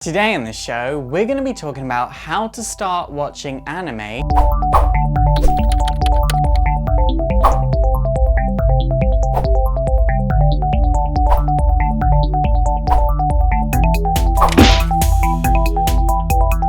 Today on the show, we're going to be talking about how to start watching anime,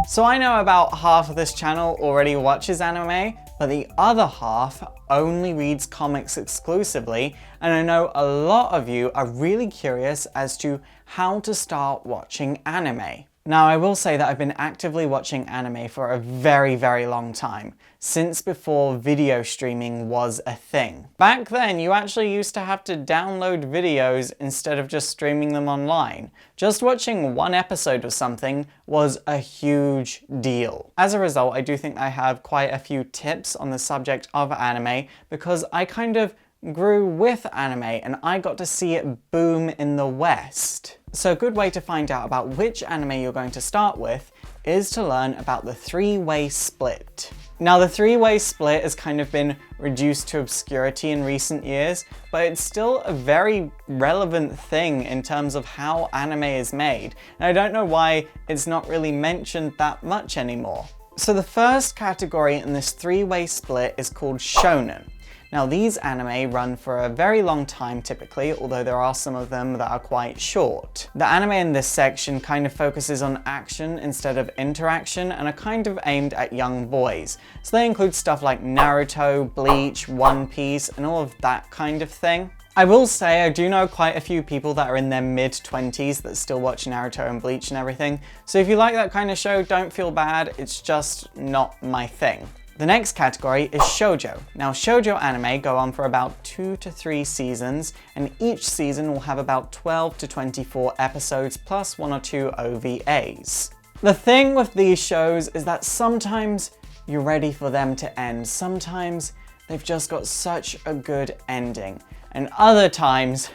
So I know about half of this channel already watches anime, but the other half only reads comics exclusively, and I know a lot of you are really curious as to how to start watching anime. Now, I will say that I've been actively watching anime for a very, very long time, since before video streaming was a thing. Back then, you actually used to have to download videos instead of just streaming them online. Just watching one episode of something was a huge deal. As a result, I do think I have quite a few tips on the subject of anime, because I kind of grew with anime and I got to see it boom in the West. So a good way to find out about which anime you're going to start with is to learn about the three-way split. Now, the three-way split has kind of been reduced to obscurity in recent years, but it's still a very relevant thing in terms of how anime is made. And I don't know why it's not really mentioned that much anymore. So the first category in this three-way split is called Shonen. Now, these anime run for a very long time typically, although there are some of them that are quite short. The anime in this section kind of focuses on action instead of interaction and are kind of aimed at young boys. So they include stuff like Naruto, Bleach, One Piece, and all of that kind of thing. I will say I do know quite a few people that are in their mid-20s that still watch Naruto and Bleach and everything. So if you like that kind of show, don't feel bad, it's just not my thing. The next category is shoujo. Now, shoujo anime go on for about 2 to 3 seasons, and each season will have about 12 to 24 episodes plus 1 or 2 OVAs. The thing with these shows is that sometimes you're ready for them to end. Sometimes they've just got such a good ending, and other times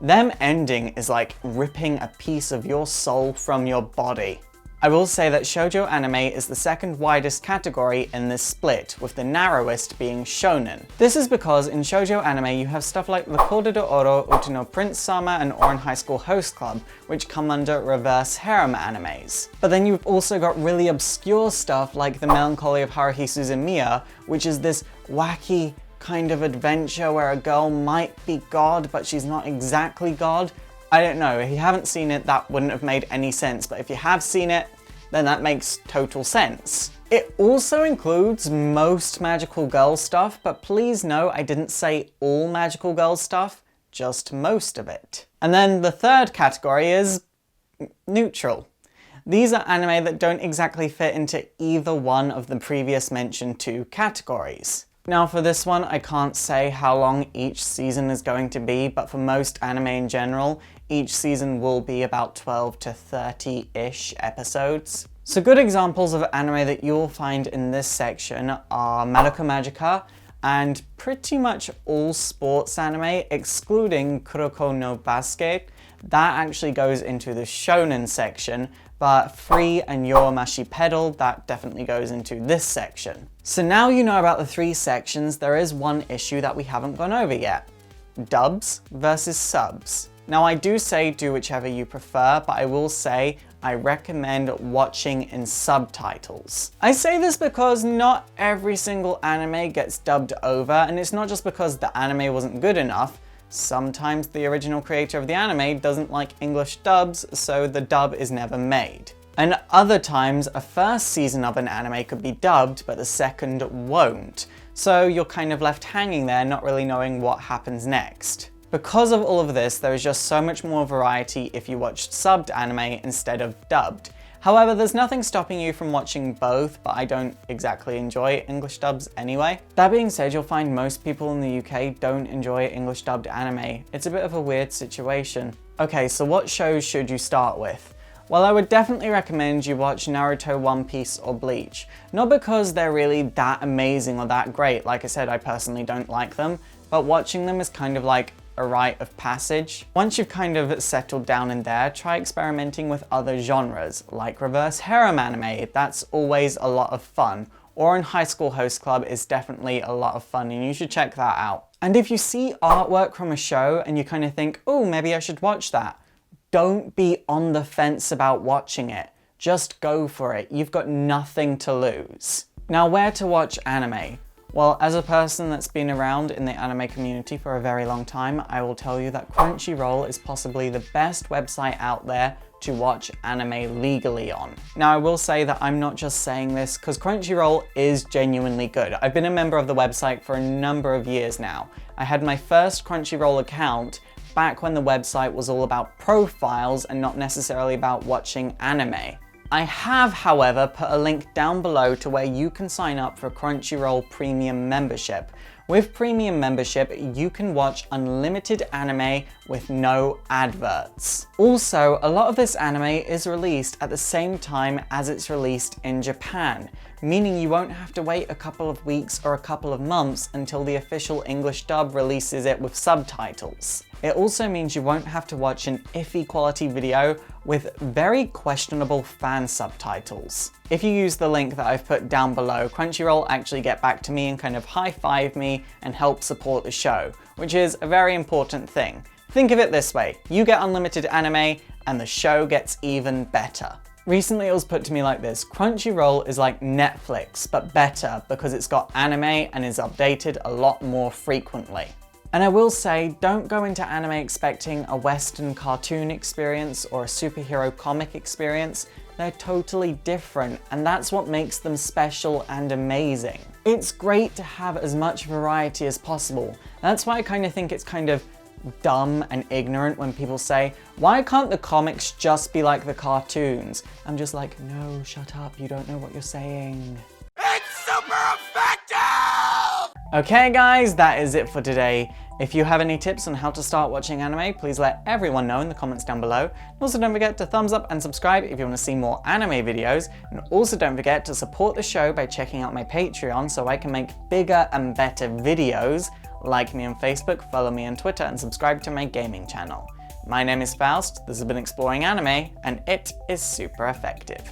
them ending is like ripping a piece of your soul from your body. I will say that shoujo anime is the second widest category in this split, with the narrowest being shonen. This is because in shoujo anime you have stuff like the Coda de Oro, Uta no Prince-sama, and Ouran High School Host Club, which come under reverse harem animes. But then you've also got really obscure stuff like The Melancholy of Haruhi Suzumiya, which is this wacky kind of adventure where a girl might be God, but she's not exactly God. I don't know, if you haven't seen it, that wouldn't have made any sense, but if you have seen it, then that makes total sense. It also includes most magical girl stuff, but please know I didn't say all magical girl stuff, just most of it. And then the third category is neutral. These are anime that don't exactly fit into either one of the previous mentioned 2 categories. Now, for this one, I can't say how long each season is going to be, but for most anime in general, each season will be about 12 to 30-ish episodes. So good examples of anime that you'll find in this section are Madoka Magica and pretty much all sports anime, excluding Kuroko no Basket. That actually goes into the shonen section, but Free and Yorumashi Pedal, that definitely goes into this section. So now you know about the 3 sections, there is one issue that we haven't gone over yet. Dubs versus subs. Now, I do say do whichever you prefer, but I will say I recommend watching in subtitles. I say this because not every single anime gets dubbed over, and it's not just because the anime wasn't good enough. Sometimes the original creator of the anime doesn't like English dubs, so the dub is never made. And other times, a first season of an anime could be dubbed, but the second won't. So you're kind of left hanging there, not really knowing what happens next. Because of all of this, there is just so much more variety if you watched subbed anime instead of dubbed. However, there's nothing stopping you from watching both, but I don't exactly enjoy English dubs anyway. That being said, you'll find most people in the UK don't enjoy English dubbed anime. It's a bit of a weird situation. Okay, so what shows should you start with? Well, I would definitely recommend you watch Naruto, One Piece, or Bleach. Not because they're really that amazing or that great, like I said, I personally don't like them, but watching them is kind of like a rite of passage. Once you've kind of settled down in there, try experimenting with other genres, like reverse harem anime, that's always a lot of fun. Ouran High School Host Club is definitely a lot of fun and you should check that out. And if you see artwork from a show and you kind of think, oh, maybe I should watch that, don't be on the fence about watching it. Just go for it. You've got nothing to lose. Now, where to watch anime? Well, as a person that's been around in the anime community for a very long time, I will tell you that Crunchyroll is possibly the best website out there to watch anime legally on. Now, I will say that I'm not just saying this because Crunchyroll is genuinely good. I've been a member of the website for a number of years now. I had my first Crunchyroll account back when the website was all about profiles and not necessarily about watching anime. I have, however, put a link down below to where you can sign up for Crunchyroll Premium membership. With Premium membership, you can watch unlimited anime with no adverts. Also, a lot of this anime is released at the same time as it's released in Japan, meaning you won't have to wait a couple of weeks or a couple of months until the official English dub releases it with subtitles. It also means you won't have to watch an iffy quality video with very questionable fan subtitles. If you use the link that I've put down below, Crunchyroll actually get back to me and kind of high-five me and help support the show, which is a very important thing. Think of it this way, you get unlimited anime and the show gets even better. Recently it was put to me like this: Crunchyroll is like Netflix, but better because it's got anime and is updated a lot more frequently. And I will say, don't go into anime expecting a Western cartoon experience or a superhero comic experience. They're totally different, and that's what makes them special and amazing. It's great to have as much variety as possible. That's why I kind of think it's kind of dumb and ignorant when people say, why can't the comics just be like the cartoons? I'm just like, no, shut up, you don't know what you're saying. It's super effective! Okay guys, that is it for today. If you have any tips on how to start watching anime, please let everyone know in the comments down below. And also don't forget to thumbs up and subscribe if you want to see more anime videos. And also don't forget to support the show by checking out my Patreon so I can make bigger and better videos. Like me on Facebook, follow me on Twitter, and subscribe to my gaming channel. My name is Faust, this has been Exploring Anime, and it is super effective.